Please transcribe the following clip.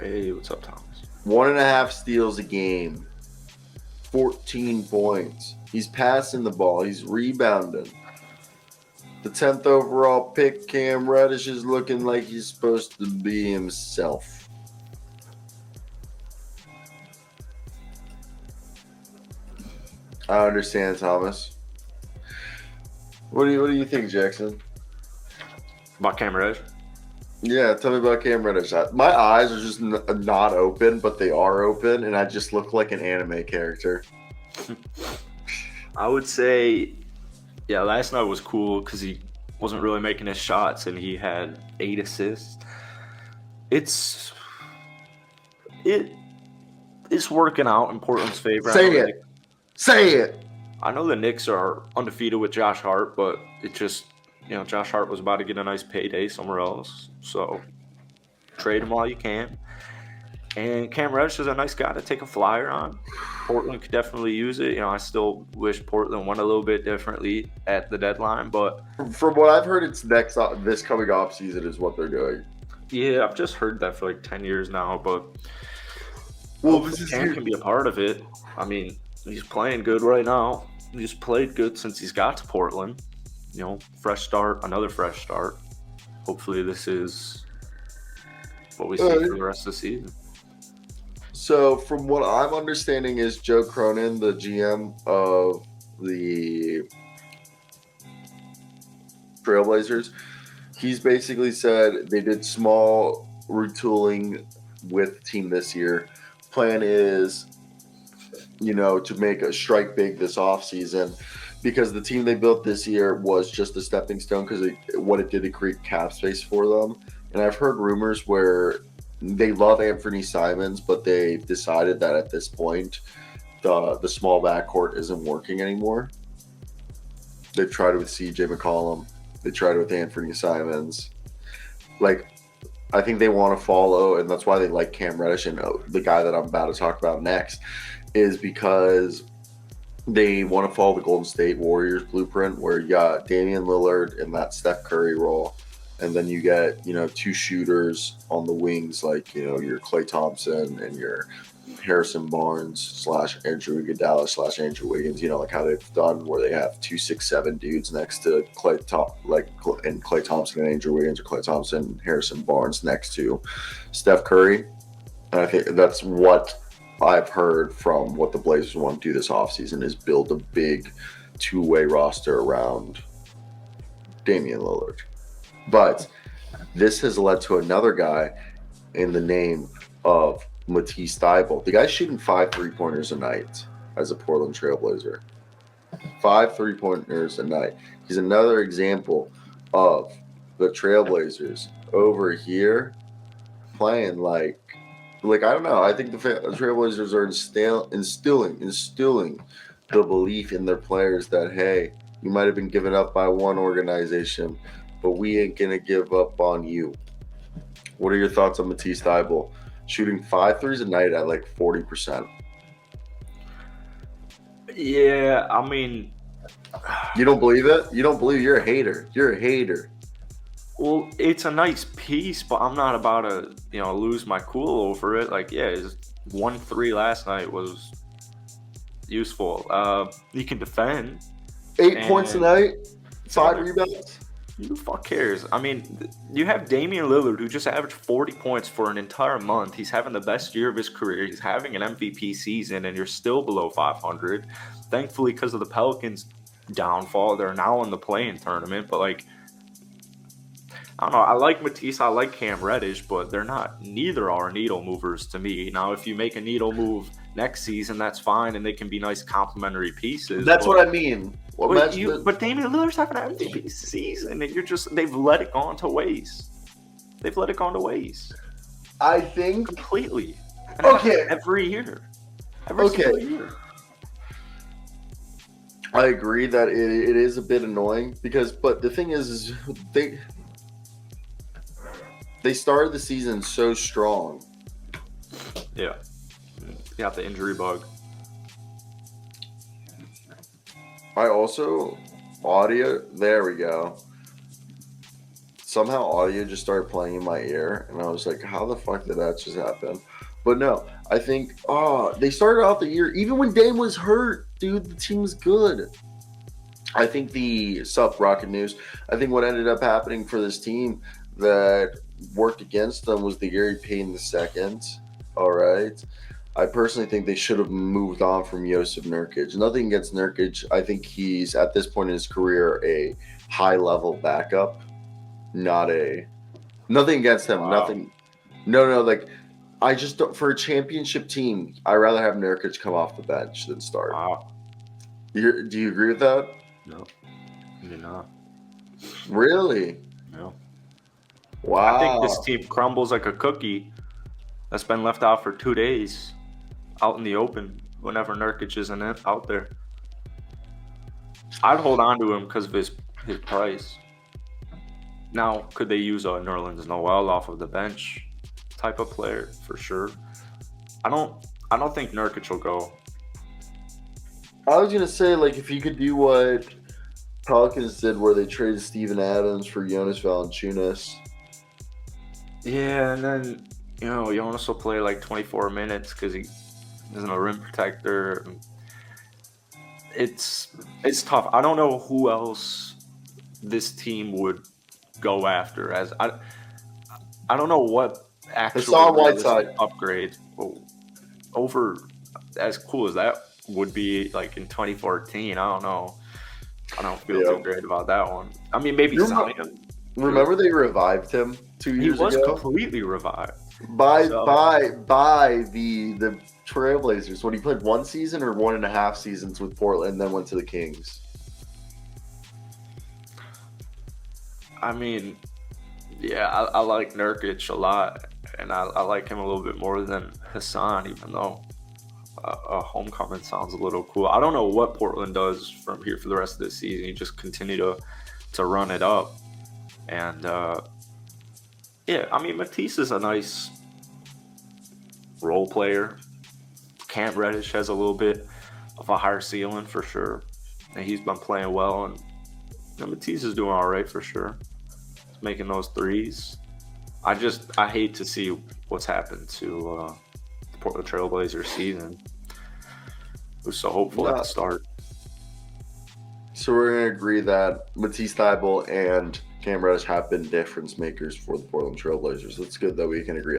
Hey, what's up, Thomas? 1.5 steals a game. 14 points. He's passing the ball. He's rebounding. The 10th overall pick, Cam Reddish, is looking like he's supposed to be himself. I understand, Thomas. What do you think, Jackson? About Cam Reddish? Yeah, tell me about Cam Reddish. My eyes are just not open, but they are open, and I just look like an anime character. I would say, yeah, last night was cool because he wasn't really making his shots, and he had 8 assists. It's working out in Portland's favor. Say it. I know the Knicks are undefeated with Josh Hart, but it just, Josh Hart was about to get a nice payday somewhere else. So trade him while you can. And Cam Reddish is a nice guy to take a flyer on. Portland could definitely use it. I still wish Portland went a little bit differently at the deadline, but from what I've heard, it's this coming off season is what they're doing. Yeah, I've just heard that for like 10 years now, but Cam can be a part of it. I mean, he's playing good right now. He's played good since he's got to Portland. Fresh start, another fresh start. Hopefully this is what we see for the rest of the season. So from what I'm understanding is Joe Cronin, the GM of the Trailblazers, he's basically said they did small retooling with the team this year. Plan is, to make a strike big this offseason because the team they built this year was just a stepping stone because what it did to create cap space for them. And I've heard rumors where they love Anthony Simons, but they've decided that at this point, the small backcourt isn't working anymore. They've tried it with CJ McCollum. They tried it with Anthony Simons. I think they want to follow, and that's why they like Cam Reddish. And the guy that I'm about to talk about next is because they want to follow the Golden State Warriors blueprint where you got Damian Lillard in that Steph Curry role. And then you get, 2 shooters on the wings, like, your Klay Thompson and your Harrison Barnes / Andrew Iguodala / Andrew Wiggins, like how they've done where they have 2 6'7" dudes next to Klay Thompson and Andrew Wiggins, or Klay Thompson and Harrison Barnes next to Steph Curry. And I think that's what I've heard from what the Blazers want to do this offseason is build a big 2-way roster around Damian Lillard. But this has led to another guy in the name of Matisse Thybulle. The guy's shooting 5 3-pointers a night as a Portland Trailblazer. 5 3-pointers a night. He's another example of the Trailblazers over here playing like I don't know. I think the Trailblazers are instilling the belief in their players that, hey, you might have been given up by one organization, but we ain't going to give up on you. What are your thoughts on Matisse Thybulle? Shooting 5 threes a night at 40%. Yeah, I mean... You don't believe it? You don't believe you're a hater. You're a hater. Well, it's a nice piece, but I'm not about to, lose my cool over it. 1 3 last night was useful. He can defend. 8 points a night, 5 rebounds. Who the fuck cares? I mean, you have Damian Lillard, who just averaged 40 points for an entire month. He's having the best year of his career. He's having an MVP season, and you're still below 500. Thankfully, because of the Pelicans' downfall, they're now in the play-in tournament. But, I don't know. I like Matisse. I like Cam Reddish, but they're not. Neither are needle movers to me. Now, if you make a needle move next season, that's fine, and they can be nice complementary pieces. That's what I mean. But Damian Lillard's having an MVP season, and they've let it go to waste. They've let it go to waste. I think completely. Okay. Every year. Every single year. I agree that it is a bit annoying but the thing is they started the season so strong. Yeah. You got the injury bug. There we go. somehow audio just started playing in my ear, and I was like, how the fuck did that just happen? But no, I think they started out the year, even when Dame was hurt, dude, the team was good. I think Rocket News, I think what ended up happening for this team that worked against them was the Gary Payton II. All right. I personally think they should have moved on from Josip Nurkic. Nothing against Nurkic. I think he's, at this point in his career, a high-level backup. Nothing against him. Wow. Nothing. No. Like, I just don't, for a championship team, I'd rather have Nurkic come off the bench than start. Wow. Do you agree with that? No. You're not. Really? No. Wow. I think this team crumbles like a cookie that's been left out for 2 days out in the open whenever Nurkic isn't out there. I'd hold on to him because of his price. Now, could they use a Nerlens Noel off of the bench type of player? For sure. I don't think Nurkic will go. I was gonna say, like, if you could do what Pelicans did, where they traded Steven Adams for Jonas Valanciunas. Yeah, and then Jonas will play like 24 minutes because he isn't a rim protector. It's tough. I don't know who else this team would go after. As I don't know what actual Whiteside upgrade over as cool as that would be like in 2014. I don't know. I don't feel too great about that one. I mean, maybe sign him. Remember they revived him 2 years ago? He was completely revived by the Trailblazers when he played 1 season or 1.5 seasons with Portland, and then went to the Kings. I mean, yeah, I like Nurkic a lot, and I like him a little bit more than Hassan, even though a homecoming sounds a little cool. I don't know what Portland does from here for the rest of the season. You just continue to run it up. And, yeah, I mean, Matisse is a nice role player. Cam Reddish has a little bit of a higher ceiling for sure. And he's been playing well. And Matisse is doing all right for sure. He's making those threes. I hate to see what's happened to the Portland Trailblazers season. It was so hopeful at the start. So we're going to agree that Matisse Thybulle and Cam Reddish have been difference makers for the Portland Trailblazers. It's good that we can agree